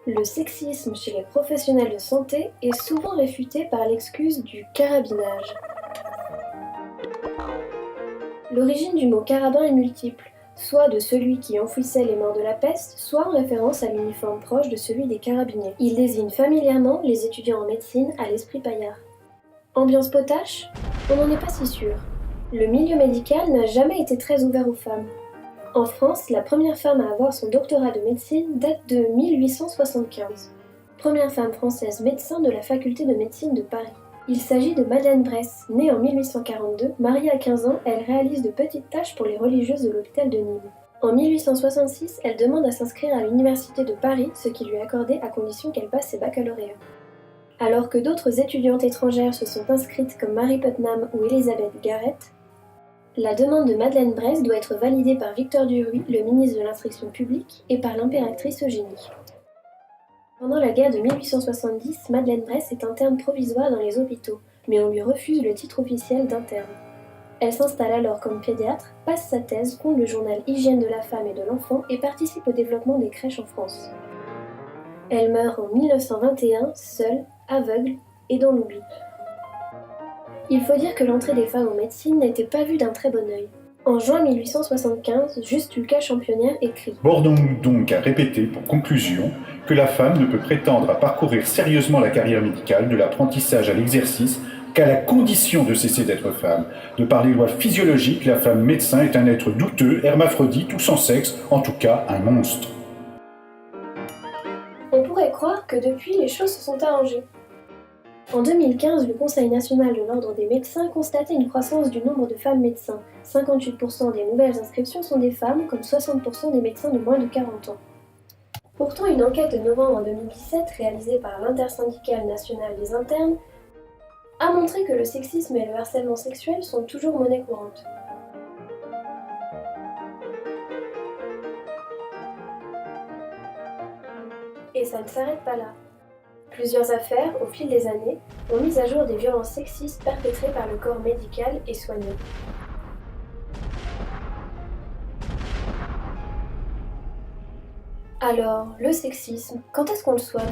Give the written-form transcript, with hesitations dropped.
Le sexisme chez les professionnels de santé est souvent réfuté par l'excuse du carabinage. L'origine du mot carabin est multiple, soit de celui qui enfouissait les morts de la peste, soit en référence à l'uniforme proche de celui des carabiniers. Il désigne familièrement les étudiants en médecine à l'esprit paillard. Ambiance potache? On n'en est pas si sûr. Le milieu médical n'a jamais été très ouvert aux femmes. En France, la première femme à avoir son doctorat de médecine date de 1875. Première femme française médecin de la faculté de médecine de Paris. Il s'agit de Madeleine Brès, née en 1842, mariée à 15 ans, elle réalise de petites tâches pour les religieuses de l'hôpital de Nîmes. En 1866, elle demande à s'inscrire à l'université de Paris, ce qui lui est accordé à condition qu'elle passe ses baccalauréats. Alors que d'autres étudiantes étrangères se sont inscrites comme Mary Putnam ou Elizabeth Garrett, la demande de Madeleine Brès doit être validée par Victor Duruy, le ministre de l'Instruction publique, et par l'impératrice Eugénie. Pendant la guerre de 1870, Madeleine Brès est interne provisoire dans les hôpitaux, mais on lui refuse le titre officiel d'interne. Elle s'installe alors comme pédiatre, passe sa thèse, fonde le journal Hygiène de la femme et de l'enfant et participe au développement des crèches en France. Elle meurt en 1921, seule, aveugle et dans l'oubli. Il faut dire que l'entrée des femmes en médecine n'était pas vue d'un très bon œil. En juin 1875, Juste Lucas Championnière écrit « Bornons-nous donc à répéter pour conclusion que la femme ne peut prétendre à parcourir sérieusement la carrière médicale de l'apprentissage à l'exercice qu'à la condition de cesser d'être femme. De par les lois physiologiques, la femme médecin est un être douteux, hermaphrodite ou sans sexe, en tout cas un monstre. » On pourrait croire que depuis les choses se sont arrangées. En 2015, le Conseil national de l'ordre des médecins constatait une croissance du nombre de femmes médecins. 58% des nouvelles inscriptions sont des femmes, comme 60% des médecins de moins de 40 ans. Pourtant, une enquête de novembre 2017, réalisée par l'Intersyndicale nationale des internes, a montré que le sexisme et le harcèlement sexuel sont toujours monnaie courante. Et ça ne s'arrête pas là. Plusieurs affaires, au fil des années, ont mis à jour des violences sexistes perpétrées par le corps médical et soignant. Alors, le sexisme, quand est-ce qu'on le soigne ?